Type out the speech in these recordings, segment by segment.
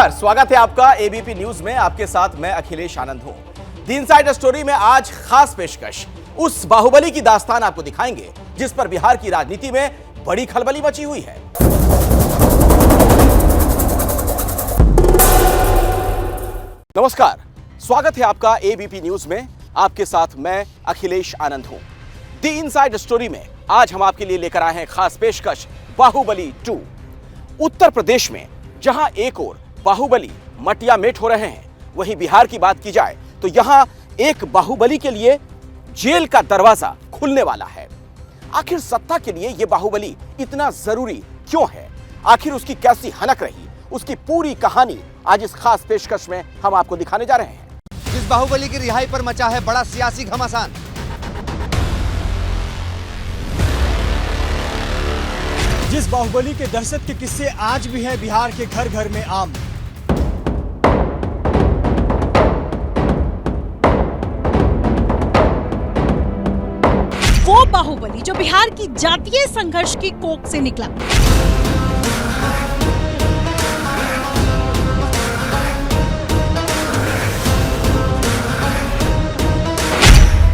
नमस्कार, स्वागत है आपका एबीपी न्यूज में। आपके साथ मैं अखिलेश आनंद हूं। द इनसाइड स्टोरी में आज खास पेशकश उस बाहुबली की दास्तान आपको दिखाएंगे जिस पर बिहार की राजनीति में बड़ी खलबली मची हुई है। नमस्कार, स्वागत है आपका एबीपी न्यूज में। आपके साथ मैं अखिलेश आनंद हूं। द इनसाइड स्टोरी में आज हम आपके लिए लेकर आए हैं खास पेशकश बाहुबली 2। उत्तर प्रदेश में जहां एक ओर बाहुबली मटिया मेट हो रहे हैं, वहीं बिहार की बात की जाए तो यहां एक बाहुबली के लिए जेल का दरवाजा खुलने वाला है। आखिर सत्ता के लिए यह बाहुबली इतना जरूरी क्यों है? आखिर उसकी कैसी हनक रही? उसकी पूरी कहानी आज इस खास पेशकश में हम आपको दिखाने जा रहे हैं। जिस बाहुबली की रिहाई पर मचा है बड़ा सियासी घमासान। जिस बाहुबली के दहशत के किस्से आज भी हैं बिहार के घर घर में आम। वो बाहुबली जो बिहार की जातीय संघर्ष की कोख से निकला।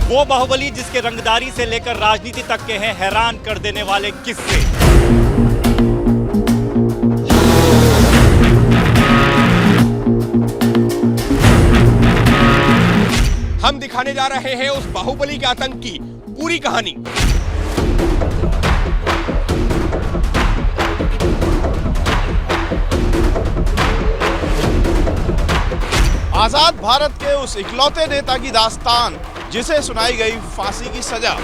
वो बाहुबली जिसके रंगदारी से लेकर राजनीति तक के हैं हैरान कर देने वाले किस्से। हम दिखाने जा रहे हैं उस बाहुबली के आतंक की पूरी कहानी। आजाद भारत के उस इकलौते नेता की दास्तान जिसे सुनाई गई फांसी की सजा।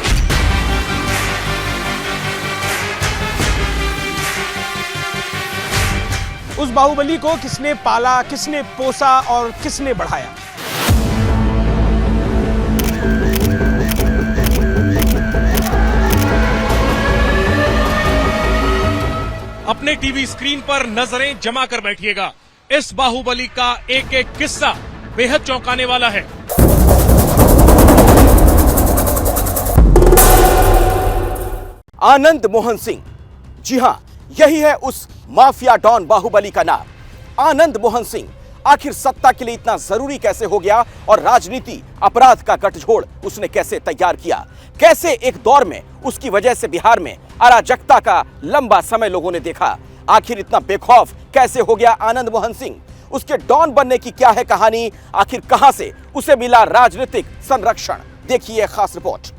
उस बाहुबली को किसने पाला, किसने पोसा और किसने बढ़ाया? अपने टीवी स्क्रीन पर नजरें जमा कर बैठिएगा। इस बाहुबली का एक एक किस्सा बेहद चौंकाने वाला है। आनंद मोहन सिंह, जी हां, यही है उस माफिया डॉन बाहुबली का नाम। आनंद मोहन सिंह आखिर सत्ता के लिए इतना जरूरी कैसे हो गया और राजनीति अपराध का गठजोड़ उसने कैसे तैयार किया? कैसे एक दौर में उसकी वजह से बिहार में अराजकता का लंबा समय लोगों ने देखा? आखिर इतना बेखौफ कैसे हो गया आनंद मोहन सिंह? उसके डॉन बनने की क्या है कहानी? आखिर कहां से उसे मिला राजनीतिक संरक्षण? देखिए खास रिपोर्ट।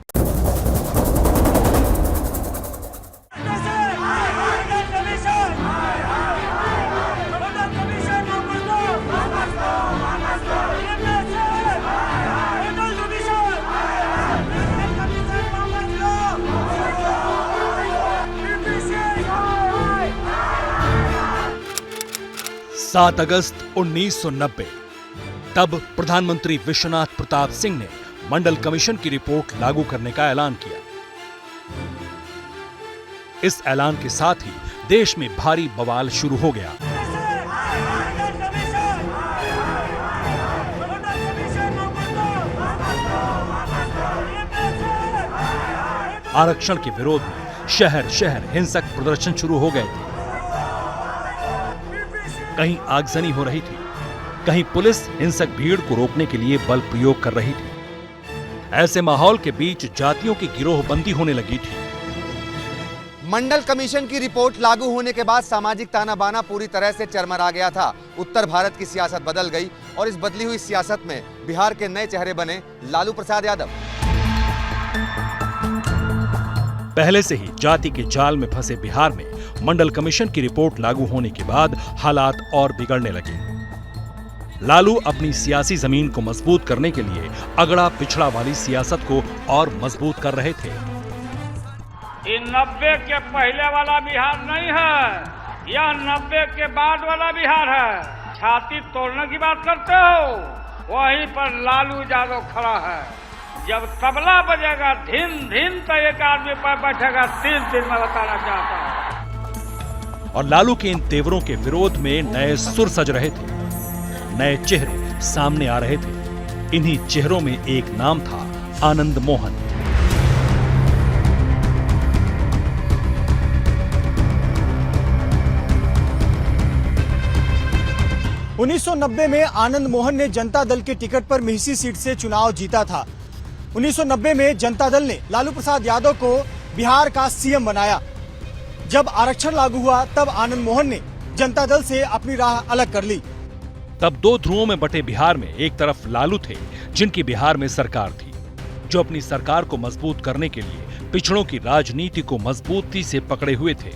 सात अगस्त 1990, तब प्रधानमंत्री विश्वनाथ प्रताप सिंह ने मंडल कमीशन की रिपोर्ट लागू करने का ऐलान किया। इस ऐलान के साथ ही देश में भारी बवाल शुरू हो गया। आरक्षण के विरोध में शहर शहर हिंसक प्रदर्शन शुरू हो गए थे। कहीं आगजनी हो रही थी, कहीं पुलिस हिंसक भीड़ को रोकने के लिए बल प्रयोग कर रही थी। ऐसे माहौल के बीच जातियों की गिरोहबंदी होने लगी थी। मंडल कमीशन की रिपोर्ट लागू होने के बाद सामाजिक ताना बाना पूरी तरह से चरमरा गया था। उत्तर भारत की सियासत बदल गई और इस बदली हुई सियासत में बिहार के नए चेहरे बने लालू प्रसाद यादव। पहले से ही जाति के जाल में फंसे बिहार में मंडल कमीशन की रिपोर्ट लागू होने के बाद हालात और बिगड़ने लगे। लालू अपनी सियासी जमीन को मजबूत करने के लिए अगड़ा पिछड़ा वाली सियासत को और मजबूत कर रहे थे। ये 90 के पहले वाला बिहार नहीं है, यह 90 के बाद वाला बिहार है। छाती तोड़ने की बात करते हो, वहीं पर लालू यादव खड़ा है। जब तबला बजेगा धिन धिन तो एक आदमी पर बैठेगा 3 दिन में बताना चाहता हूं। और लालू के इन तेवरों के विरोध में नए सुर सज रहे थे, नए चेहरे सामने आ रहे थे। इन्हीं चेहरों में एक नाम था आनंद मोहन। 1990 में आनंद मोहन ने जनता दल के टिकट पर मेहसी सीट से चुनाव जीता था। 1990 में जनता दल ने लालू प्रसाद यादव को बिहार का सीएम बनाया। जब आरक्षण लागू हुआ तब आनंद मोहन ने जनता दल से अपनी राह अलग कर ली। तब दो ध्रुवों में बटे बिहार में एक तरफ लालू थे, जिनकी बिहार में सरकार थी, जो अपनी सरकार को मजबूत करने के लिए पिछड़ों की राजनीति को मजबूती से पकड़े हुए थे।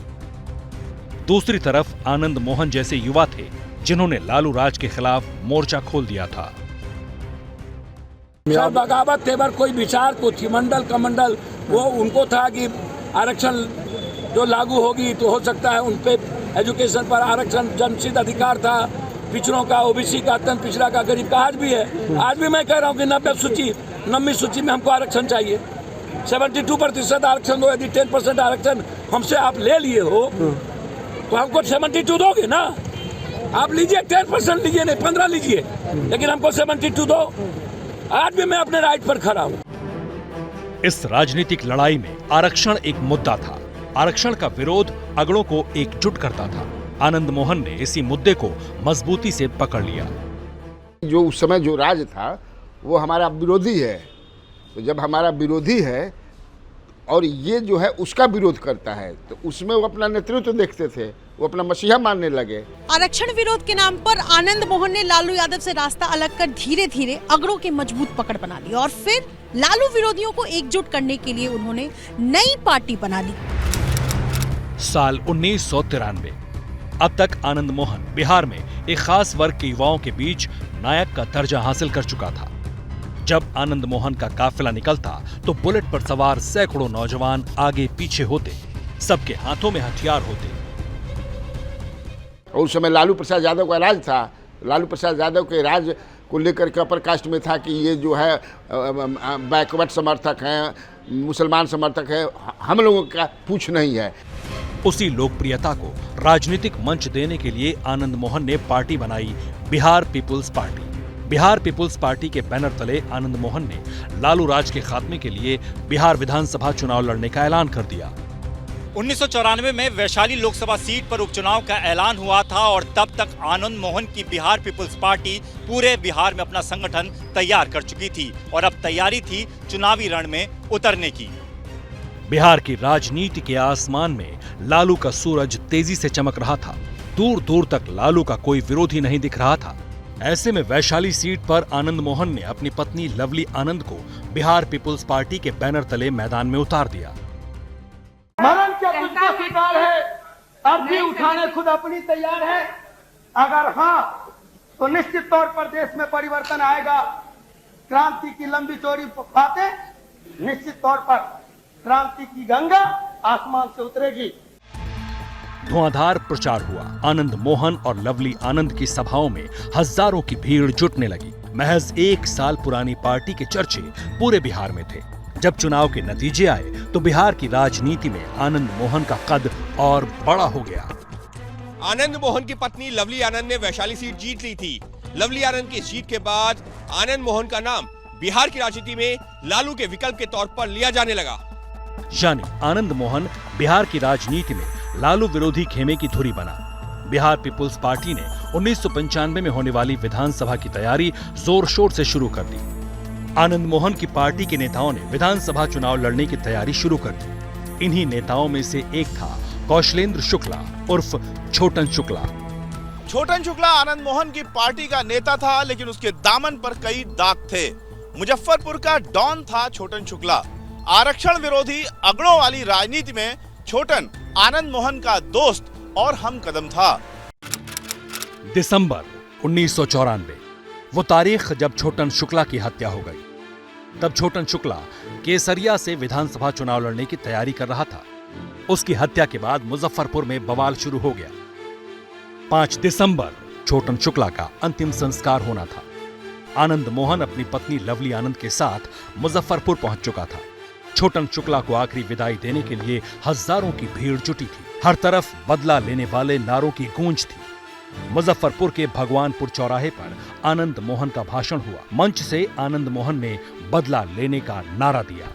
दूसरी तरफ आनंद मोहन जैसे युवा थे, जिन्होंने लालू राज के खिलाफ मोर्चा खोल दिया था। सर बगावत तेवर कोई विचार को थी, मंडल का मंडल वो उनको था कि आरक्षण जो लागू होगी तो हो सकता है उन पे एजुकेशन पर आरक्षण जन्मसिद्ध अधिकार था, पिछड़ों का, ओबीसी का, अत्यंत पिछड़ा का, गरीब का आज भी है। आज भी मैं कह रहा हूँ कि 90वीं सूची में हमको आरक्षण चाहिए। 72% आरक्षण दो। यदि 10% आरक्षण हमसे आप ले लिए हो तो हमको 72 दोगे ना। आप लीजिए 10% लीजिए, नहीं 15 लीजिए, लेकिन हमको 72 दो। आज भी मैं अपने राइट पर खड़ा हूँ। इस राजनीतिक लड़ाई में आरक्षण एक मुद्दा था। आरक्षण का विरोध अगड़ों को एकजुट करता था। आनंद मोहन ने इसी मुद्दे को मजबूती से पकड़ लिया। जो उस समय जो राज था वो हमारा विरोधी है, तो जब हमारा विरोधी है और ये जो है उसका विरोध करता है, तो उसमें वो अपना नेतृत्व देखते थे, वो अपना मसीहा मानने लगे। आरक्षण विरोध के नाम पर आनंद मोहन ने लालू यादव से रास्ता अलग कर धीरे धीरे अगड़ों की मजबूत पकड़ बना ली और फिर लालू विरोधियों को एकजुट करने के लिए उन्होंने नई पार्टी बना ली। साल 1993। अब तक आनंद मोहन बिहार में एक खास वर्ग के युवाओं के बीच नायक का दर्जा हासिल कर चुका था। जब आनंद मोहन का काफिला निकलता तो बुलेट पर सवार सैकड़ों नौजवान आगे पीछे होते, सबके हाथों में हथियार होते। और उस समय लालू प्रसाद यादव का राज था। लालू प्रसाद यादव के राज को लेकर के अपर कास्ट में था कि ये जो है बैकवर्ड समर्थक हैं, मुसलमान समर्थक है, हम लोगों का पूछ नहीं है। उसी लोकप्रियता को राजनीतिक मंच देने के लिए आनंद मोहन ने पार्टी बनाई, Bihar people's party. Bihar people's party के बैनर तले आनंद मोहन ने लालू राज के खात्मे के लिए बिहार विधानसभा चुनाव लड़ने का ऐलान कर दिया। 1994 में वैशाली लोकसभा सीट पर उपचुनाव का ऐलान हुआ था और तब तक आनंद मोहन की बिहार पीपुल्स पार्टी पूरे बिहार में अपना संगठन तैयार कर चुकी थी और अब तैयारी थी चुनावी रण में उतरने की। बिहार की राजनीति के आसमान में लालू का सूरज तेजी से चमक रहा था। दूर दूर तक लालू का कोई विरोधी नहीं दिख रहा था। ऐसे में वैशाली सीट पर आनंद मोहन ने अपनी पत्नी लवली आनंद को बिहार पीपुल्स पार्टी के बैनर तले मैदान में उतार दिया। मरण क्या तुझको स्वीकार है, अब भी उठाने खुद अपनी तैयार है। अगर हाँ तो निश्चित तौर पर देश में परिवर्तन आएगा। क्रांति की लंबी चौड़ी बातें, निश्चित तौर पर क्रांति की गंगा आसमान से उतरेगी। धुआंधार प्रचार हुआ। आनंद मोहन और लवली आनंद की सभाओं में हजारों की भीड़ जुटने लगी। महज 1 साल पुरानी पार्टी के चर्चे पूरे बिहार में थे। जब चुनाव के नतीजे आए तो बिहार की राजनीति में आनंद मोहन का कद और बड़ा हो गया। आनंद मोहन की पत्नी लवली आनंद ने वैशाली सीट जीत ली थी। लवली आनंद की जीत के बाद आनंद मोहन का नाम बिहार की राजनीति में लालू के विकल्प के तौर पर लिया जाने लगा। यानी आनंद मोहन बिहार की राजनीति में लालू विरोधी खेमे की धुरी बना। बिहार पीपुल्स पार्टी ने 1995 में होने वाली विधानसभा की तैयारी जोर शोर से शुरू कर दी। आनंद मोहन की पार्टी के नेताओं ने विधानसभा चुनाव लड़ने की तैयारी शुरू कर दी। इन्हीं नेताओं में से एक था कौशलेंद्र शुक्ला उर्फ छोटन शुक्ला। छोटन शुक्ला आनंद मोहन की पार्टी का नेता था, लेकिन उसके दामन पर कई दाग थे। मुजफ्फरपुर का डॉन था छोटन शुक्ला। आरक्षण विरोधी अगड़ों वाली राजनीति में छोटन आनंद मोहन का दोस्त और हमकदम था। दिसंबर 1994 वो तारीख जब छोटन शुक्ला की हत्या हो गई। तब छोटन शुक्ला केसरिया से विधानसभा चुनाव लड़ने की तैयारी कर रहा था। उसकी हत्या के बाद मुजफ्फरपुर में बवाल शुरू हो गया। 5 दिसंबर छोटन शुक्ला का अंतिम संस्कार होना था। आनंद मोहन अपनी पत्नी लवली आनंद के साथ मुजफ्फरपुर पहुंच चुका था। छोटन शुक्ला को आखिरी विदाई देने के लिए हजारों की भीड़ जुटी थी। हर तरफ बदला लेने वाले नारों की गूंज थी। मुजफ्फरपुर के भगवानपुर चौराहे पर आनंद मोहन का भाषण हुआ। मंच से आनंद मोहन ने बदला लेने का नारा दिया।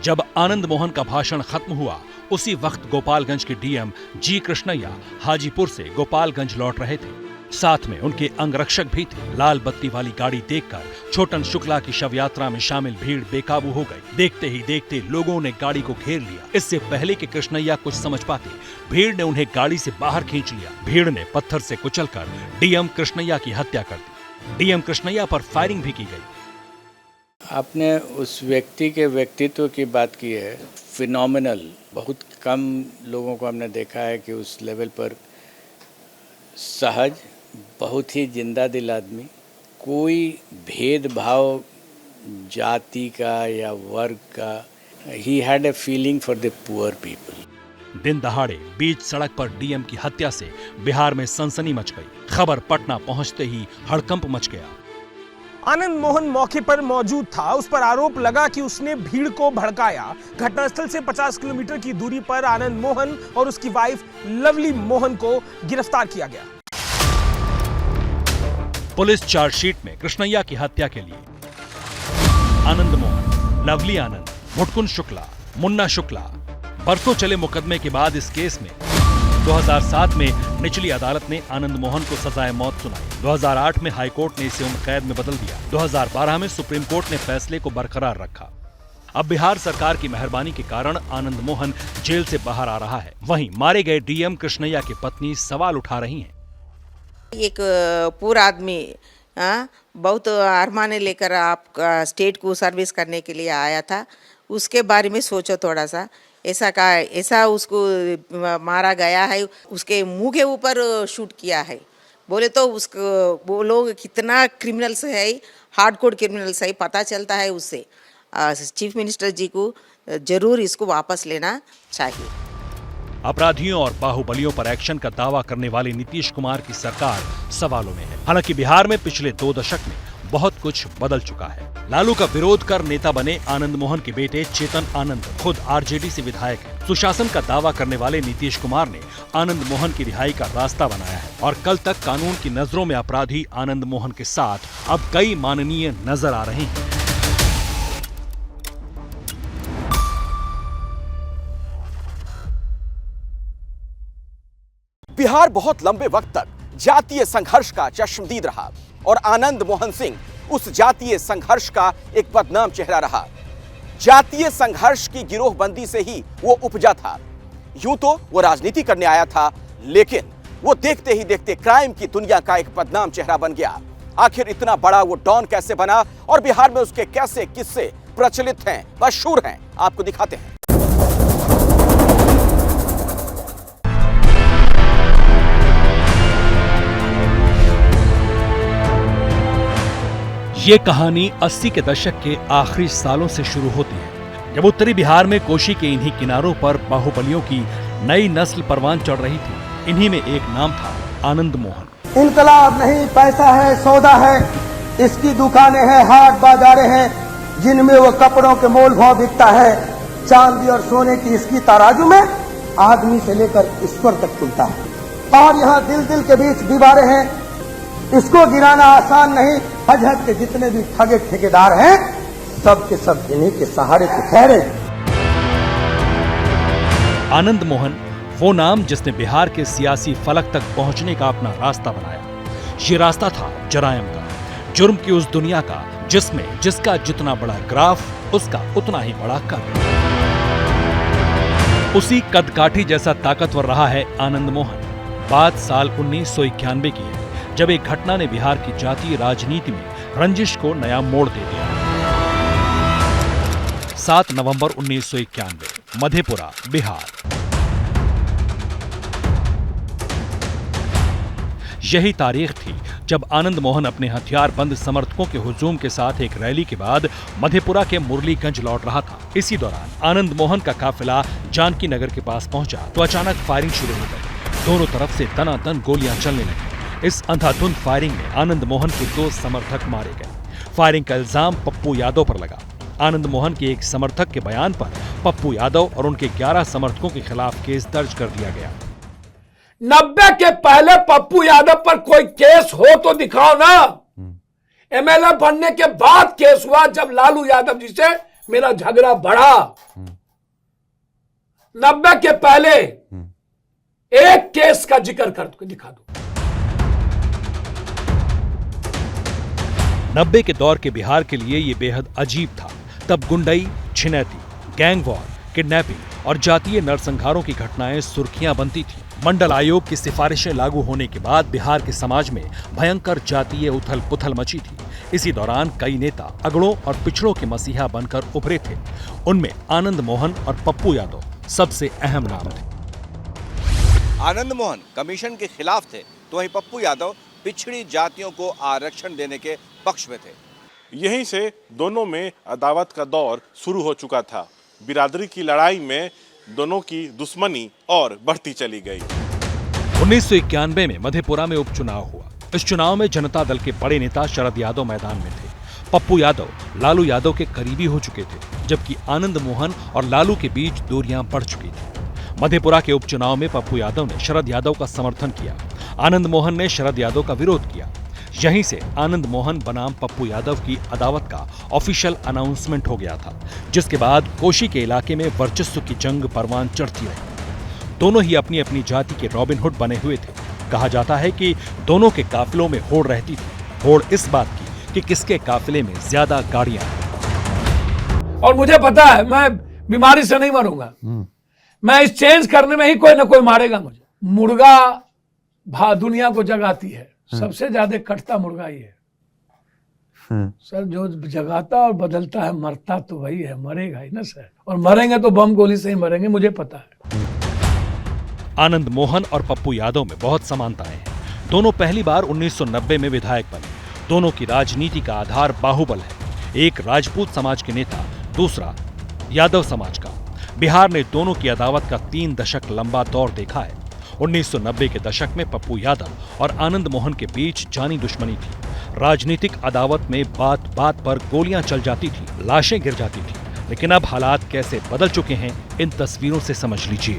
जब आनंद मोहन का भाषण खत्म हुआ, उसी वक्त गोपालगंज के डीएम जी कृष्णैया हाजीपुर से गोपालगंज लौट रहे थे। साथ में उनके अंगरक्षक भी थे। लाल बत्ती वाली गाड़ी देखकर छोटन शुक्ला की शव यात्रा में शामिल भीड़ बेकाबू हो गई। देखते ही देखते लोगों ने गाड़ी को घेर लिया। इससे पहले कि कृष्णैया कुछ समझ पाते, भीड़ ने उन्हें गाड़ी से बाहर खींच लिया। भीड़ ने पत्थर से कुचलकर डीएम कृष्णैया की हत्या कर दी। डीएम कृष्णैया पर फायरिंग भी की गई। आपने उस व्यक्ति के व्यक्तित्व की बात की है, फिनोमिनल। बहुत कम लोगों को हमने देखा है कि उस लेवल पर सहज, बहुत ही जिंदा दिल आदमी, कोई भेदभाव जाति का या वर्ग का, he had a feeling for the poor people. दिन दहाड़े बीच सड़क पर डीएम की हत्या से बिहार में सनसनी मच गई। खबर पटना पहुंचते ही हड़कंप मच गया। आनंद मोहन मौके पर मौजूद था। उस पर आरोप लगा कि उसने भीड़ को भड़काया। घटनास्थल से 50 किलोमीटर की दूरी पर आनंद मोहन और उसकी वाइफ लवली मोहन को गिरफ्तार किया गया। पुलिस चार्जशीट में कृष्णैया की हत्या के लिए आनंद मोहन, लवली आनंद, मुटकुन शुक्ला, मुन्ना शुक्ला, बरसों चले मुकदमे के बाद इस केस में 2007 में निचली अदालत ने आनंद मोहन को सजाए मौत सुनाई। 2008 में हाईकोर्ट ने इसे उम्र कैद में बदल दिया। 2012 में सुप्रीम कोर्ट ने फैसले को बरकरार रखा। अब बिहार सरकार की मेहरबानी के कारण आनंद मोहन जेल से बाहर आ रहा है। वहीं मारे गए डीएम कृष्णैया की पत्नी सवाल उठा रही हैं। एक पूरा आदमी बहुत अरमाने लेकर आप स्टेट को सर्विस करने के लिए आया था, उसके बारे में सोचो थोड़ा सा। ऐसा उसको मारा गया है, उसके मुंह के ऊपर शूट किया है। बोले तो उसको वो लोग कितना क्रिमिनल्स है, हार्डकोर क्रिमिनल्स है, पता चलता है उससे। चीफ मिनिस्टर जी को जरूर इसको वापस लेना चाहिए। अपराधियों और बाहुबलियों पर एक्शन का दावा करने वाले नीतीश कुमार की सरकार सवालों में है। हालांकि बिहार में पिछले 2 दशक में बहुत कुछ बदल चुका है। लालू का विरोध कर नेता बने आनंद मोहन के बेटे चेतन आनंद खुद आरजेडी से विधायक हैं। सुशासन का दावा करने वाले नीतीश कुमार ने आनंद मोहन की रिहाई का रास्ता बनाया है और कल तक कानून की नजरों में अपराधी आनंद मोहन के साथ अब कई माननीय नजर आ रहे हैं। बिहार बहुत लंबे वक्त तक जातीय संघर्ष का चश्मदीद रहा और आनंद मोहन सिंह उस जातीय संघर्ष का एक बदनाम चेहरा रहा। जातीय संघर्ष की गिरोहबंदी से ही वो उपजा था। यूं तो वो राजनीति करने आया था, लेकिन वो देखते ही देखते क्राइम की दुनिया का एक बदनाम चेहरा बन गया। आखिर इतना बड़ा वो डॉन कैसे बना और बिहार में उसके कैसे किस्से प्रचलित हैं, मशहूर हैं, आपको दिखाते हैं। ये कहानी 80 के दशक के आखिरी सालों से शुरू होती है, जब उत्तरी बिहार में कोशी के इन्हीं किनारों पर बाहुबलियों की नई नस्ल परवान चढ़ रही थी। इन्हीं में एक नाम था आनंद मोहन। इनकलाब नहीं, पैसा है, सौदा है, इसकी दुकानें हैं, हाट बाजारें हैं, जिनमें वो कपड़ों के मोल भाव बिकता है। चांदी और सोने की इसकी तराजू में आदमी से लेकर ईश्वर तक खुलता है। और यहाँ दिल दिल के बीच दीवारें हैं, इसको गिराना आसान नहीं। हजहत के जितने भी ठगे ठेकेदार हैं, सब के सब इन्हीं के सहारे पे ठहरे। आनंद मोहन वो नाम जिसने बिहार के सियासी फलक तक पहुंचने का अपना रास्ता बनाया। ये रास्ता था जरायम का, जुर्म की उस दुनिया का जिसमें जिसका जितना बड़ा ग्राफ उसका उतना ही बड़ा कद। उसी कदकाठी जैसा ताकतवर रहा है आनंद मोहन। बात साल 1991 की है, जब एक घटना ने बिहार की जातीय राजनीति में रंजिश को नया मोड़ दे दिया। 7 नवंबर 1991, मधेपुरा, बिहार। यही तारीख थी जब आनंद मोहन अपने हथियारबंद समर्थकों के हुजूम के साथ एक रैली के बाद मधेपुरा के मुरलीगंज लौट रहा था। इसी दौरान आनंद मोहन का काफिला जानकी नगर के पास पहुंचा तो अचानक फायरिंग शुरू हो गई। दोनों तरफ से दनादन गोलियां चलने लगी। इस अंधाधुंध फायरिंग में आनंद मोहन के 2 समर्थक मारे गए। फायरिंग का इल्जाम पप्पू यादव पर लगा। आनंद मोहन के एक समर्थक के बयान पर पप्पू यादव और उनके 11 समर्थकों के खिलाफ केस दर्ज कर दिया गया। 90 के पहले पप्पू यादव पर कोई केस हो तो दिखाओ ना। एमएलए बनने के बाद केस हुआ, जब लालू यादव जी से मेरा झगड़ा बढ़ा। 90 के पहले एक केस का जिक्र कर दिखा दो। 90 के दौर के बिहार के लिए ये बेहद अजीब था। तब गुंडई, छिनैती, गैंग वॉर, किडनैपिंग और जातीय नरसंहारों की घटनाएं सुर्खियां बनती थी। मंडल आयोग की सिफारिशें लागू होने के बाद बिहार के समाज में भयंकर जातीय उथल पुथल मची थी। इसी दौरान कई नेता अगड़ों और पिछड़ों के मसीहा बनकर उभरे थे। उनमें आनंद मोहन और पप्पू यादव सबसे अहम नाम थे। आनंद मोहन कमीशन के खिलाफ थे, तो वहीं पप्पू यादव पिछड़ी जातियों को आरक्षण देने के पक्ष में थे। यहीं से दोनों में अदावत का दौर शुरू हो चुका था। बिरादरी की लड़ाई में दोनों की दुश्मनी और बढ़ती चली गई। 1991 में मधेपुरा में उपचुनाव हुआ। इस चुनाव में जनता दल के बड़े नेता शरद यादव मैदान में थे। पप्पू यादव लालू यादव के करीबी हो चुके थे, जबकि आनंद मोहन और लालू के बीच दूरियां बढ़ चुकी थी। मधेपुरा के उपचुनाव में पप्पू यादव ने शरद यादव का समर्थन किया। आनंद मोहन ने शरद यादव का विरोध किया। यहीं से आनंद मोहन बनाम पप्पू यादव की अदावत का ऑफिशियल अनाउंसमेंट हो गया था, जिसके बाद कोशी के इलाके में वर्चस्व की जंग परवान चढ़ती रही। दोनों ही अपनी अपनी जाति के रॉबिन हुड बने हुए थे। कहा जाता है कि दोनों के काफिलों में होड़ रहती थी। होड़ इस बात की कि किसके काफिले में ज्यादा गाड़ियां हैं। और मुझे पता है मैं बीमारी से नहीं मरूंगा। मैं इस चेंज करने में ही कोई ना कोई मारेगा मुझे। मुर्गा दुनिया को जगाती है, सबसे ज्यादा कटता मुर्गा ही है। सर जो जगाता और बदलता है, मरता तो वही है, मरेगा ही ना सर। और मरेंगे तो बम गोली से ही मरेंगे, मुझे पता है। आनंद मोहन और पप्पू यादव में बहुत समानताएं हैं। दोनों पहली बार 1990 में विधायक बने। दोनों की राजनीति का आधार बाहुबल है। एक राजपूत समाज के नेता, दूसरा यादव समाज का। बिहार ने दोनों की अदावत का 3 दशक लंबा दौर देखा है। 1990 के दशक में पप्पू यादव और आनंद मोहन के बीच जानी दुश्मनी थी। राजनीतिक अदावत में बात बात पर गोलियां चल जाती थी, लाशें गिर जाती थी। लेकिन अब हालात कैसे बदल चुके हैं, इन तस्वीरों से समझ लीजिए।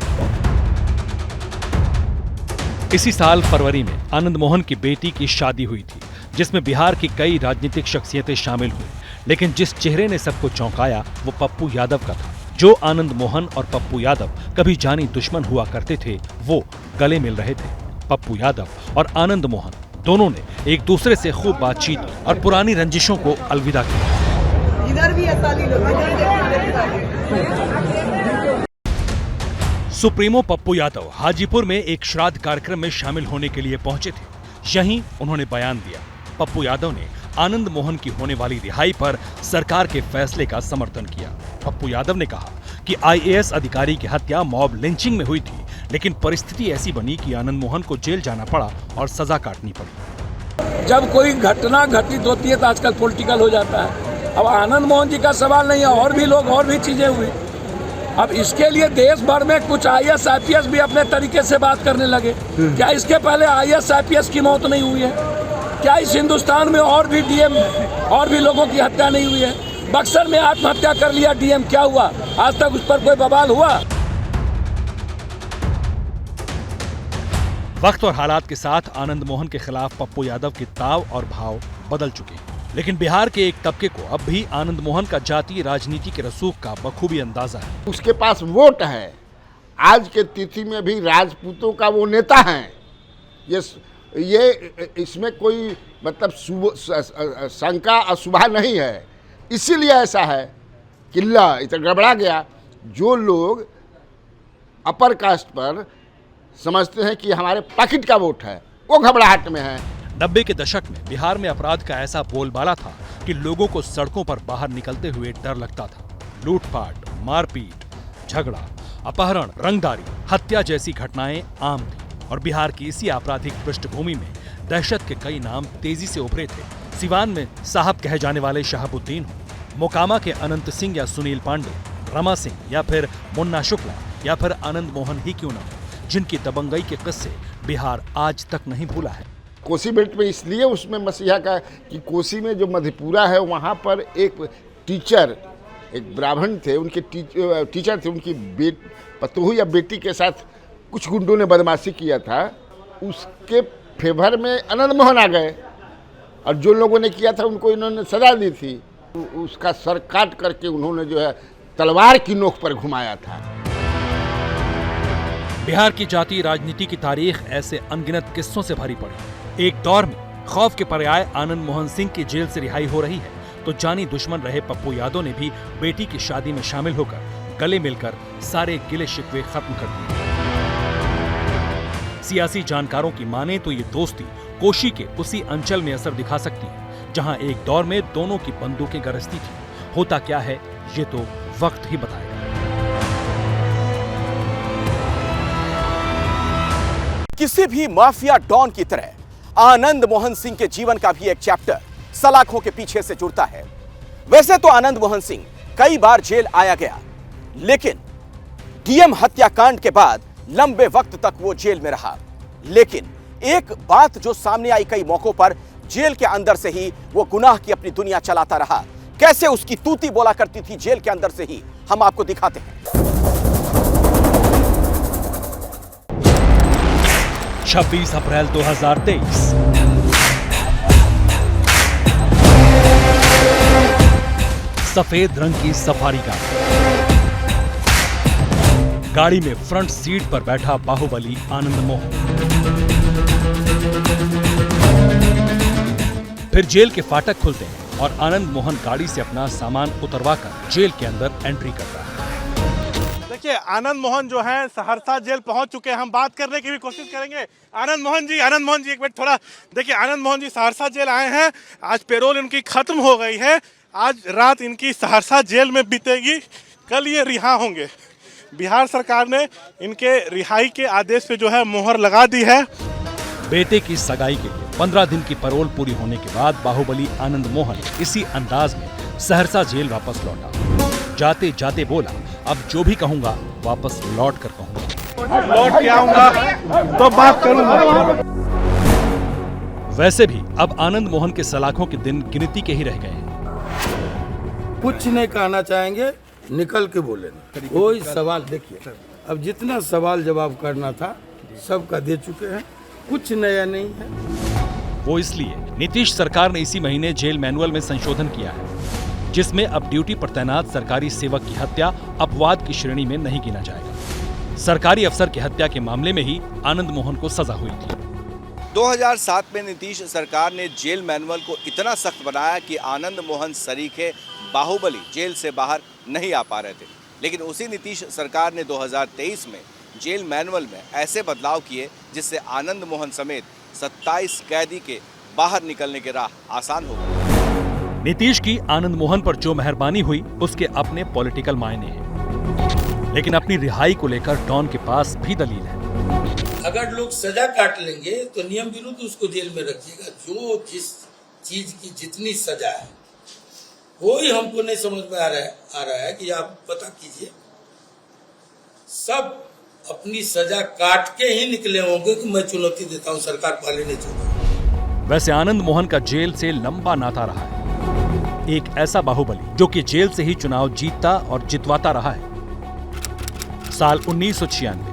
इसी साल फरवरी में आनंद मोहन की बेटी की शादी हुई थी, जिसमें बिहार की कई राजनीतिक शख्सियतें शामिल हुई। लेकिन जिस चेहरे ने सबको चौंकाया वो पप्पू यादव का था। जो आनंद मोहन और पप्पू यादव कभी जानी दुश्मन हुआ करते थे, वो गले मिल रहे थे। पप्पू यादव और आनंद मोहन दोनों ने एक दूसरे से खूब बातचीत और पुरानी रंजिशों को अलविदा किया। इधर भी सुप्रीमो पप्पू यादव हाजीपुर में एक श्राद्ध कार्यक्रम में शामिल होने के लिए पहुंचे थे। यहीं उन्होंने बयान दिया। पप्पू यादव ने आनंद मोहन की होने वाली रिहाई पर सरकार के फैसले का समर्थन किया। पप्पू यादव ने कहा कि आईएएस अधिकारी की हत्या मॉब लिंचिंग में हुई थी, लेकिन परिस्थिति ऐसी बनी कि आनंद मोहन को जेल जाना पड़ा और सजा काटनी पड़ी। जब कोई घटना घटित होती है तो आजकल पॉलिटिकल हो जाता है। अब आनंद मोहन जी का सवाल नहीं है, और भी लोग और भी चीजें हुई। अब इसके लिए देश भर में कुछ आईएएस आईपीएस भी अपने तरीके से बात करने लगे। क्या इसके पहले आईएएस आईपीएस की मौत नहीं हुई है? क्या इस हिंदुस्तान में और भी डीएम और भी लोगों की हत्या नहीं हुई है? बक्सर में आत्महत्या कर लिया डीएम, क्या हुआ? आज तक उस पर कोई बवाल हुआ? वक्त और हालात के साथ आनंद मोहन के खिलाफ पप्पू यादव के ताव और भाव बदल चुके हैं। लेकिन बिहार के एक तबके को अब भी आनंद मोहन का जातीय राजनीति के रसूख का बखूबी अंदाजा है। उसके पास वोट है। आज के तिथि में भी राजपूतों का वो नेता है। ये इसमें कोई मतलब शंका अशुभा नहीं है। इसीलिए ऐसा है किल्ला इतना गड़बड़ा गया। जो लोग अपर कास्ट पर समझते हैं कि हमारे पॉकेट का वोट है, वो घबराहट में है। 90 के दशक में बिहार में अपराध का ऐसा बोलबाला था कि लोगों को सड़कों पर बाहर निकलते हुए डर लगता था। लूटपाट, मारपीट, झगड़ा, अपहरण, रंगदारी, हत्या जैसी घटनाएं आम थी। और बिहार की इसी आपराधिक पृष्ठभूमि में दहशत के कई नाम तेजी से उभरे थे। सिवान में साहब कहे जाने वाले शहाबुद्दीन हो, मोकामा के अनंत सिंह या सुनील पांडे, रमा सिंह या फिर मुन्ना शुक्ला या फिर आनंद मोहन ही क्यों न हो, जिनकी दबंगई के किस्से बिहार आज तक नहीं भूला है। कोसी बेल्ट में इसलिए उसमें मसीहा का कि कोसी में जो मधेपुरा है वहाँ पर एक टीचर, एक ब्राह्मण थे, उनके टीचर थे, उनकी पतोहू या बेटी के साथ कुछ गुंडों ने बदमाशी किया था। उसके फेवर में आनंद मोहन आ गए और जो लोगों ने किया था उनको इन्होंने सजा दी थी। उसका सर काट करके उन्होंने जो है तलवार की नोक पर घुमाया था। बिहार की जातीय राजनीति की तारीख ऐसे अनगिनत किस्सों से भरी पड़ी। एक दौर में खौफ के पर्याय आनंद मोहन सिंह की जेल से रिहाई हो रही है तो जानी दुश्मन रहे पप्पू यादव ने भी बेटी की शादी में शामिल होकर गले मिलकर सारे गिले शिकवे खत्म कर दिए। सियासी जानकारों की माने तो ये दोस्ती कोशी के उसी अंचल में असर दिखा सकती है जहां एक दौर में दोनों की बंदूकें गरजती थी। होता क्या है ये तो वक्त ही बताएगा। किसी भी माफिया डॉन की तरह आनंद मोहन सिंह के जीवन का भी एक चैप्टर सलाखों के पीछे से जुड़ता है। वैसे तो आनंद मोहन सिंह कई बार जेल आया गया, लेकिन डीएम हत्याकांड के बाद लंबे वक्त तक वो जेल में रहा। लेकिन एक बात जो सामने आई, कई मौकों पर जेल के अंदर से ही वो गुनाह की अपनी दुनिया चलाता रहा। कैसे उसकी तूती बोला करती थी जेल के अंदर से ही, हम आपको दिखाते हैं। 26 अप्रैल 2023 सफेद रंग की सफारी गाड़ी में फ्रंट सीट पर बैठा बाहुबली आनंद मोहन। फिर जेल के फाटक खुलते हैं और आनंद मोहन गाड़ी से अपना सामान उतरवाकर जेल के अंदर एंट्री करता है। देखिए, आनंद मोहन जो है सहरसा जेल पहुंच चुके हैं। हम बात करने की भी कोशिश करेंगे। आनंद मोहन जी एक मिनट थोड़ा देखिए। आनंद मोहन जी सहरसा जेल आए हैं। आज पेरोल इनकी खत्म हो गई है। आज रात इनकी सहरसा जेल में बीतेगी, कल ये रिहा होंगे। बिहार सरकार ने इनके रिहाई के आदेश पे जो है मोहर लगा दी है। बेटे की सगाई के लिए 15 दिन की पैरोल पूरी होने के बाद बाहुबली आनंद मोहन इसी अंदाज में सहरसा जेल वापस लौटा। जाते जाते बोला, अब जो भी कहूंगा वापस लौट कर कहूंगा, लौट के आऊंगा तो बात करूंगा। वैसे भी अब आनंद मोहन के सलाखों के दिन गिनती के ही रह गए हैं। कुछ नहीं कहना चाहेंगे, निकल के बोले ना। कोई सवाल देखिए, अब जितना सवाल जवाब करना था सबका दे चुके हैं, कुछ नया नहीं है। वो इसलिए नीतीश सरकार ने इसी महीने जेल मैनुअल में संशोधन किया है, जिसमें अब ड्यूटी पर तैनात सरकारी सेवक की हत्या अपवाद की श्रेणी में नहीं गिना जाएगा। सरकारी अफसर की हत्या के मामले में ही आनंद मोहन को सजा हुई थी। 2007 में नीतीश सरकार ने जेल मैनुअल को इतना सख्त बनाया कि आनंद मोहन सरीखे बाहुबली जेल से बाहर नहीं आ पा रहे थे। लेकिन उसी नीतीश सरकार ने 2023 में जेल मैनुअल में ऐसे बदलाव किए जिससे आनंद मोहन समेत 27 कैदी के बाहर निकलने की राह आसान हो गई। नीतीश की आनंद मोहन पर जो मेहरबानी हुई उसके अपने पॉलिटिकल मायने हैं, लेकिन अपनी रिहाई को लेकर डॉन के पास भी दलील है। अगर लोग सजा काट लेंगे तो नियम विरुद्ध उसको जेल में रखिएगा। जो जिस चीज की जितनी सजा है कोई हमको नहीं समझ में आ रहा है कि आप पता कीजिए, सब अपनी सजा काट के ही निकले होंगे कि मैं चुनौती देता हूं, सरकार पहले नहीं चुनौती। वैसे आनंद मोहन का जेल से लंबा नाता रहा है। एक ऐसा बाहुबली जो कि जेल से ही चुनाव जीतता और जितवाता रहा है। साल 1996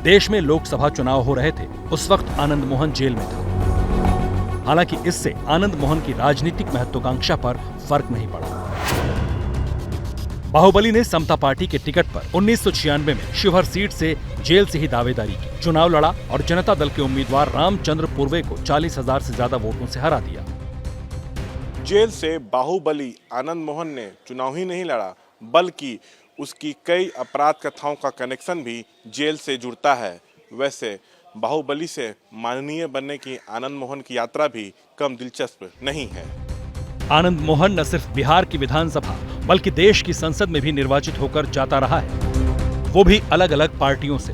देश में लोकसभा चुनाव हो रहे थे। उस वक्त आनंद मोहन जेल में था। हालांकि इससे आनंद मोहन की राजनीतिक महत्वाकांक्षा पर फर्क नहीं पड़ा। बाहुबली ने समता पार्टी के टिकट पर 1996 में शिवहर सीट से जेल से ही दावेदारी की, चुनाव लड़ा और जनता दल के उम्मीदवार रामचंद्र पूर्वे को 40,000 से ज्यादा वोटों से हरा दिया। जेल से बाहुबली आनंद मोहन ने चुनाव ही नहीं लड़ा, बल्कि उसकी कई अपराध कथाओं का कनेक्शन भी जेल से जुड़ता है। वैसे बाहुबली से माननीय बनने की आनंद मोहन की यात्रा भी कम दिलचस्प नहीं है। आनंद मोहन न सिर्फ बिहार की विधानसभा बल्कि देश की संसद में भी निर्वाचित होकर जाता रहा है, वो भी अलग अलग पार्टियों से।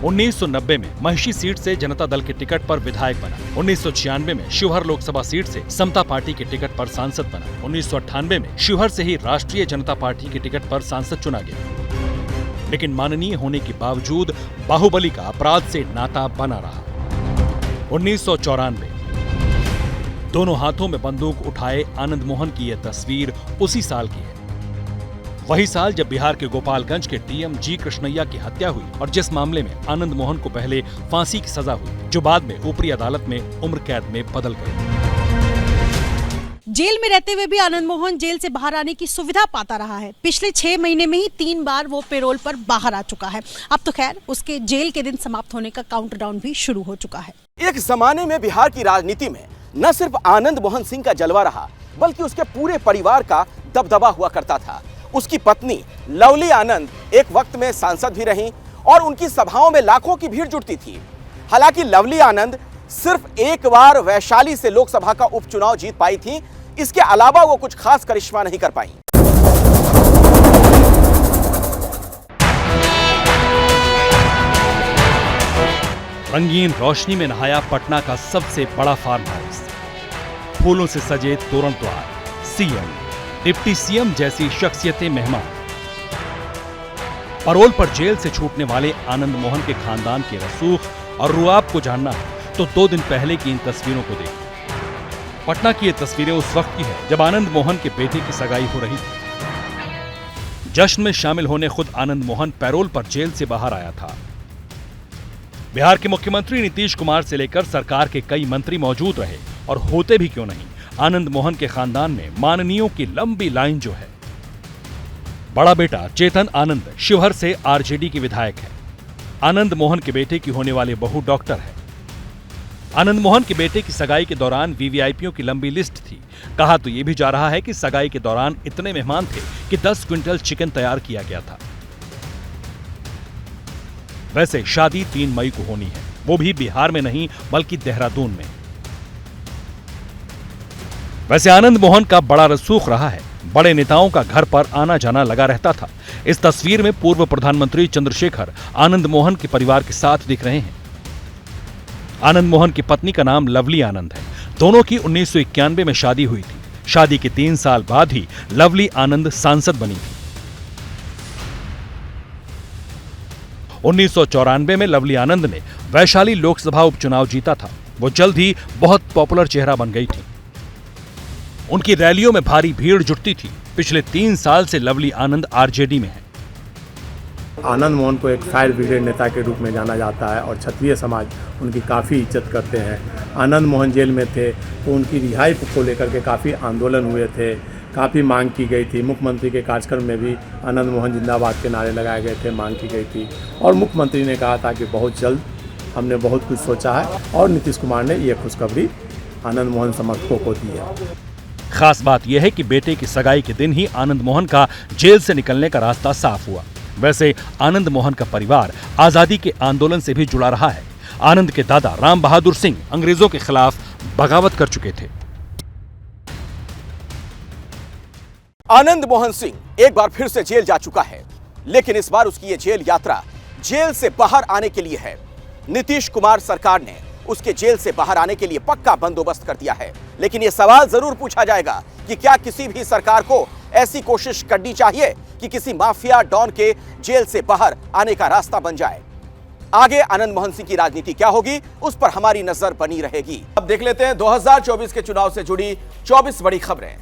1990 में महिषी सीट से जनता दल के टिकट पर विधायक बना। 1996 में शिवहर लोकसभा सीट से समता पार्टी के टिकट पर सांसद बना। 1998 में शिवहर से ही राष्ट्रीय जनता पार्टी के टिकट पर सांसद चुना गया। लेकिन माननीय होने के बावजूद बाहुबली का अपराध से नाता बना रहा। 1994 दोनों हाथों में बंदूक उठाए आनंद मोहन की यह तस्वीर उसी साल की है। वही साल जब बिहार के गोपालगंज के डीएम जी कृष्णैया की हत्या हुई और जिस मामले में आनंद मोहन को पहले फांसी की सजा हुई, जो बाद में ऊपरी अदालत में उम्र कैद में बदल गई। जेल में रहते हुए भी आनंद मोहन जेल से बाहर आने की सुविधा पाता रहा है। पिछले 6 महीने में ही 3 बार वो पेरोल पर बाहर आ चुका है। अब तो खैर उसके जेल के दिन समाप्त होने का काउंटडाउन भी शुरू हो चुका है। एक जमाने में बिहार की राजनीति में न सिर्फ आनंद मोहन सिंह का जलवा रहा, बल्कि उसके पूरे परिवार का दबदबा हुआ करता था। उसकी पत्नी लवली आनंद एक वक्त में सांसद भी रहीं और उनकी सभाओं में लाखों की भीड़ जुटती थी। हालांकि लवली आनंद सिर्फ एक बार वैशाली से लोकसभा का उपचुनाव जीत पाई थी, इसके अलावा वो कुछ खास करिश्मा नहीं कर पाई। रंगीन रोशनी में नहाया पटना का सबसे बड़ा फार्म हाउस, फूलों से सजे तोरण द्वार, सीएम, डिप्टी सीएम जैसी शख्सियतें मेहमान। पैरोल पर जेल से छूटने वाले आनंद मोहन के खानदान के रसूख और रुआब को जानना है तो 2 दिन पहले की इन तस्वीरों को देखिए। पटना की ये तस्वीरें उस वक्त की है जब आनंद मोहन के बेटे की सगाई हो रही थी। जश्न में शामिल होने खुद आनंद मोहन पैरोल पर जेल से बाहर आया था। बिहार के मुख्यमंत्री नीतीश कुमार से लेकर सरकार के कई मंत्री मौजूद रहे और होते भी क्यों नहीं, आनंद मोहन के खानदान में माननीयों की लंबी लाइन जो है। बड़ा बेटा चेतन आनंद शिवहर से आरजेडी के विधायक है। आनंद मोहन के बेटे की होने वाली बहू डॉक्टर है। आनंद मोहन के बेटे की सगाई के दौरान वीवीआईपीओ की लंबी लिस्ट थी। कहा तो यह भी जा रहा है कि सगाई के दौरान इतने मेहमान थे कि 10 क्विंटल चिकन तैयार किया गया था। वैसे शादी 3 मई को होनी है, वो भी बिहार में नहीं बल्कि देहरादून में। वैसे आनंद मोहन का बड़ा रसूख रहा है, बड़े नेताओं का घर पर आना जाना लगा रहता था। इस तस्वीर में पूर्व प्रधानमंत्री चंद्रशेखर आनंद मोहन के परिवार के साथ दिख रहे हैं। आनंद मोहन की पत्नी का नाम लवली आनंद है। दोनों की 1991 में शादी हुई थी। शादी के 3 साल बाद ही लवली आनंद सांसद बनी थी। 1994 में लवली आनंद ने वैशाली लोकसभा उपचुनाव जीता था। वो जल्द ही बहुत पॉपुलर चेहरा बन गई थी। उनकी रैलियों में भारी भीड़ जुटती थी। पिछले 3 साल से लवली आनंद आरजेडी में है। आनंद मोहन को एक फायर ब्रिगेड नेता के रूप में जाना जाता है और क्षत्रिय समाज उनकी काफ़ी इज्जत करते हैं। आनंद मोहन जेल में थे तो उनकी रिहाई को लेकर के काफ़ी आंदोलन हुए थे, काफ़ी मांग की गई थी। मुख्यमंत्री के कार्यक्रम में भी आनंद मोहन जिंदाबाद के नारे लगाए गए थे, मांग की गई थी और मुख्यमंत्री ने कहा था कि बहुत जल्द हमने बहुत कुछ सोचा है और नीतीश कुमार ने यह खुशखबरी आनंद मोहन समर्थकों को दी है। खास बात यह है कि बेटे की सगाई के दिन ही आनंद मोहन का जेल से निकलने का रास्ता साफ हुआ। वैसे आनंद मोहन का परिवार आजादी के आंदोलन से भी जुड़ा रहा है। आनंद के दादा राम बहादुर सिंह अंग्रेजों के खिलाफ बगावत कर चुके थे। आनंद मोहन सिंह एक बार फिर से जेल जा चुका है, लेकिन इस बार उसकी ये जेल यात्रा जेल से बाहर आने के लिए है। नीतीश कुमार सरकार ने उसके जेल से बाहर आने के लिए पक्का बंदोबस्त कर दिया है। लेकिन यह सवाल जरूर पूछा जाएगा कि क्या किसी भी सरकार को ऐसी कोशिश करनी चाहिए कि किसी माफिया डॉन के जेल से बाहर आने का रास्ता बन जाए। आगे आनंद मोहन सिंह की राजनीति क्या होगी, उस पर हमारी नजर बनी रहेगी। अब देख लेते हैं 2024 के चुनाव से जुड़ी 24 बड़ी खबरें।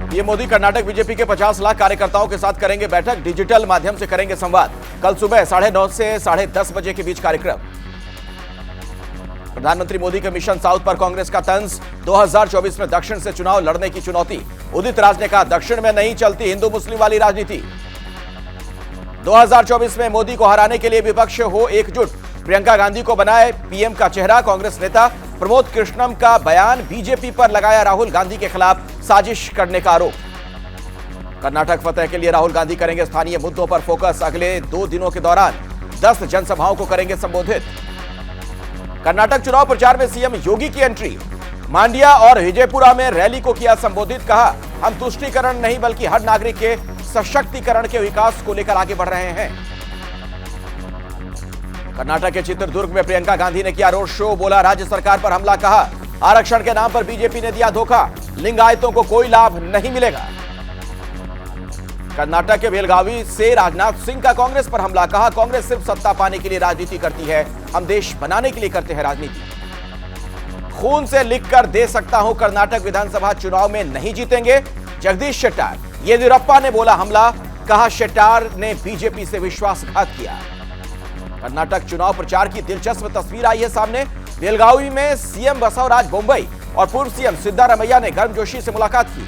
पीएम मोदी कर्नाटक बीजेपी के 50 लाख कार्यकर्ताओं के साथ करेंगे बैठक, डिजिटल माध्यम से करेंगे संवाद। कल सुबह 9:30 से 10:30 बजे के बीच कार्यक्रम। प्रधानमंत्री मोदी के मिशन साउथ पर कांग्रेस का तंज, 2024 में दक्षिण से चुनाव लड़ने की चुनौती। उदित राज ने कहा, दक्षिण में नहीं चलती हिंदू मुस्लिम वाली राजनीति। 2024 में मोदी को हराने के लिए विपक्ष हो एकजुट, प्रियंका गांधी को बनाए पीएम का चेहरा। कांग्रेस नेता प्रमोद कृष्णम का बयान, बीजेपी पर लगाया राहुल गांधी के खिलाफ साजिश करने का आरोप। कर्नाटक फतह के लिए राहुल गांधी करेंगे स्थानीय मुद्दों पर फोकस। अगले 2 दिनों के दौरान 10 जनसभाओं को करेंगे संबोधित। कर्नाटक चुनाव प्रचार में सीएम योगी की एंट्री, मांड्या और विजयपुरा में रैली को किया संबोधित। कहा, हम तुष्टीकरण नहीं बल्कि हर नागरिक के सशक्तिकरण के विकास को लेकर आगे बढ़ रहे हैं। कर्नाटक के चित्रदुर्ग में प्रियंका गांधी ने किया रोड शो, बोला राज्य सरकार पर हमला। कहा, शेट्टार ने बीजेपी से विश्वासघात किया। कर्नाटक के चित्रदुर्ग में प्रियंका गांधी ने किया रोड शो, बोला राज्य सरकार पर हमला। कहा, आरक्षण के नाम पर बीजेपी ने दिया धोखा, लिंगायतों को कोई लाभ नहीं मिलेगा। कर्नाटक के बेलगावी से राजनाथ सिंह का कांग्रेस पर हमला। कहा, कांग्रेस सिर्फ सत्ता पाने के लिए राजनीति करती है, हम देश बनाने के लिए करते हैं राजनीति। खून से लिखकर दे सकता हूं, कर्नाटक विधानसभा चुनाव में नहीं जीतेंगे, जगदीश शेट्टार। येदियुरप्पा ने बोला हमला। कहा, शेट्टार ने बीजेपी से विश्वासघात किया। कर्नाटक चुनाव प्रचार की दिलचस्प तस्वीर आई है सामने। बेलगावी में सीएम बसवराज बोम्मई और पूर्व सीएम सिद्धारमैया ने गर्मजोशी से मुलाकात की।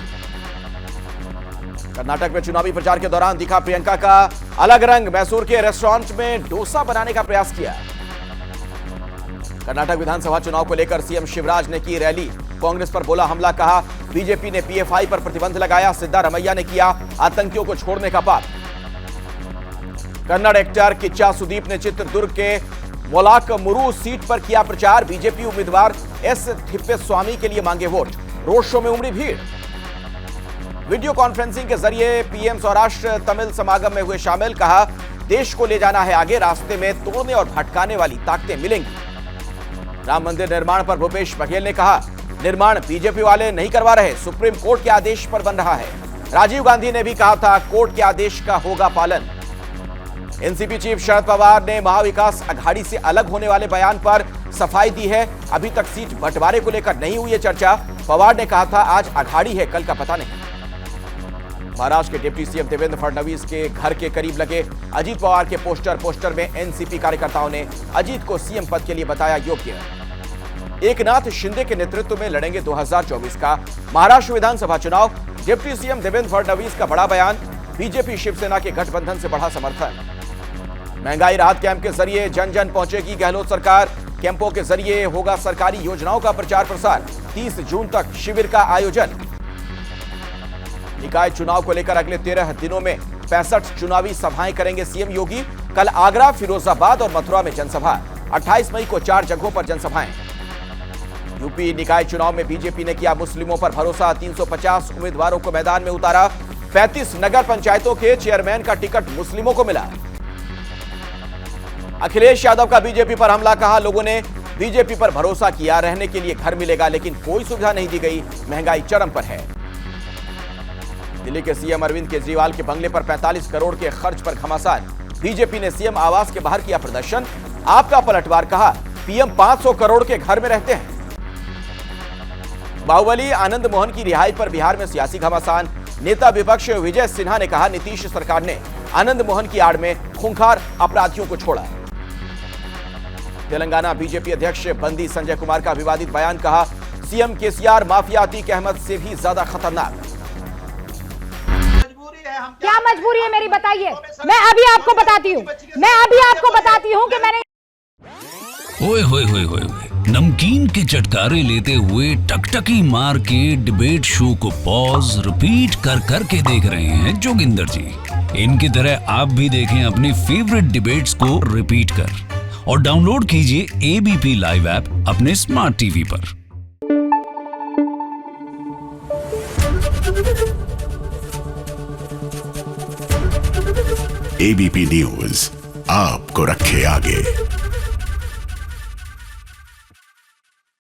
कर्नाटक में चुनावी प्रचार के दौरान दिखा प्रियंका का अलग रंग। मैसूर के रेस्टोरेंट में डोसा बनाने का प्रयास किया। कर्नाटक विधानसभा चुनाव को लेकर सीएम शिवराज ने की रैली। कांग्रेस पर बोला हमला, कहा बीजेपी ने पीएफआई पर प्रतिबंध लगाया। सिद्धारमैया ने किया आतंकियों को छोड़ने का पाप। कन्नड़ एक्टर किच्चा सुदीप ने चित्रदुर्ग के मोलाकमुरु सीट पर किया प्रचार। बीजेपी उम्मीदवार एस थिप्पेस्वामी के लिए मांगे वोट। रोड शो में उमड़ी भीड़। वीडियो कॉन्फ्रेंसिंग के जरिए पीएम सौराष्ट्र तमिल समागम में हुए शामिल। कहा देश को ले जाना है आगे, रास्ते में तोड़ने और भटकाने वाली ताकतें मिलेंगी। राम मंदिर निर्माण पर भूपेश बघेल ने कहा निर्माण बीजेपी वाले नहीं करवा रहे, सुप्रीम कोर्ट के आदेश पर बन रहा है। राजीव गांधी ने भी कहा था कोर्ट के आदेश का होगा पालन। एनसीपी चीफ शरद पवार ने महाविकास अघाड़ी से अलग होने वाले बयान पर सफाई दी है। अभी तक सीट बंटवारे को लेकर नहीं हुई है चर्चा। पवार ने कहा था आज अघाड़ी है, कल का पता नहीं। महाराष्ट्र के डिप्टी सीएम देवेंद्र फडणवीस के घर के करीब लगे अजीत पवार के पोस्टर में एनसीपी कार्यकर्ताओं ने अजीत को सीएम पद के लिए बताया योग्य। एकनाथ शिंदे के नेतृत्व में लड़ेंगे 2024 का महाराष्ट्र विधानसभा चुनाव। डिप्टी सीएम देवेंद्र फडणवीस का बड़ा बयान। बीजेपी शिवसेना के गठबंधन से बढ़ा समर्थन। महंगाई राहत कैंप के जरिए जन जन पहुंचेगी गहलोत सरकार। कैंपों के जरिए होगा सरकारी योजनाओं का प्रचार प्रसार। 30 जून तक शिविर का आयोजन। निकाय चुनाव को लेकर अगले 13 दिनों में 65 चुनावी सभाएं करेंगे सीएम योगी। कल आगरा, फिरोजाबाद और मथुरा में जनसभा। 28 मई को 4 जगहों पर जनसभाएं। यूपी निकाय चुनाव में बीजेपी ने किया मुस्लिमों पर भरोसा। 350 उम्मीदवारों को मैदान में उतारा। 35 नगर पंचायतों के चेयरमैन का टिकट मुस्लिमों को मिला। अखिलेश यादव का बीजेपी पर हमला, कहा लोगों ने बीजेपी पर भरोसा किया, रहने के लिए घर मिलेगा लेकिन कोई सुविधा नहीं दी गई, महंगाई चरम पर है। दिल्ली के सीएम अरविंद केजरीवाल के बंगले पर 45 करोड़ के खर्च पर घमासान। बीजेपी ने सीएम आवास के बाहर किया प्रदर्शन। आपका पलटवार, कहा पीएम 500 करोड़ के घर में रहते हैं। बाहुबली आनंद मोहन की रिहाई पर बिहार में सियासी घमासान। नेता विपक्ष विजय सिन्हा ने कहा नीतीश सरकार ने आनंद मोहन की आड़ में खूंखार अपराधियों को छोड़ा। तेलंगाना बीजेपी अध्यक्ष बंदी संजय कुमार का विवादित बयान, कहा CM KCR mafia Atiq Ahmad से भी ज्यादा खतरनाक। क्या मजबूरी है मेरी, बताइए। मैं अभी आपको बताती हूँ कि मैंने ओए होए होए होए नमकीन के चटकारे लेते हुए टकटकी मार के डिबेट शो को पॉज रिपीट कर करके देख रहे हैं जोगिंदर जी। इनकी तरह आप भी देखें अपनी फेवरेट डिबेट्स को रिपीट कर और डाउनलोड कीजिए एबीपी लाइव ऐप अपने स्मार्ट टीवी पर। एबीपी न्यूज आपको रखे आगे।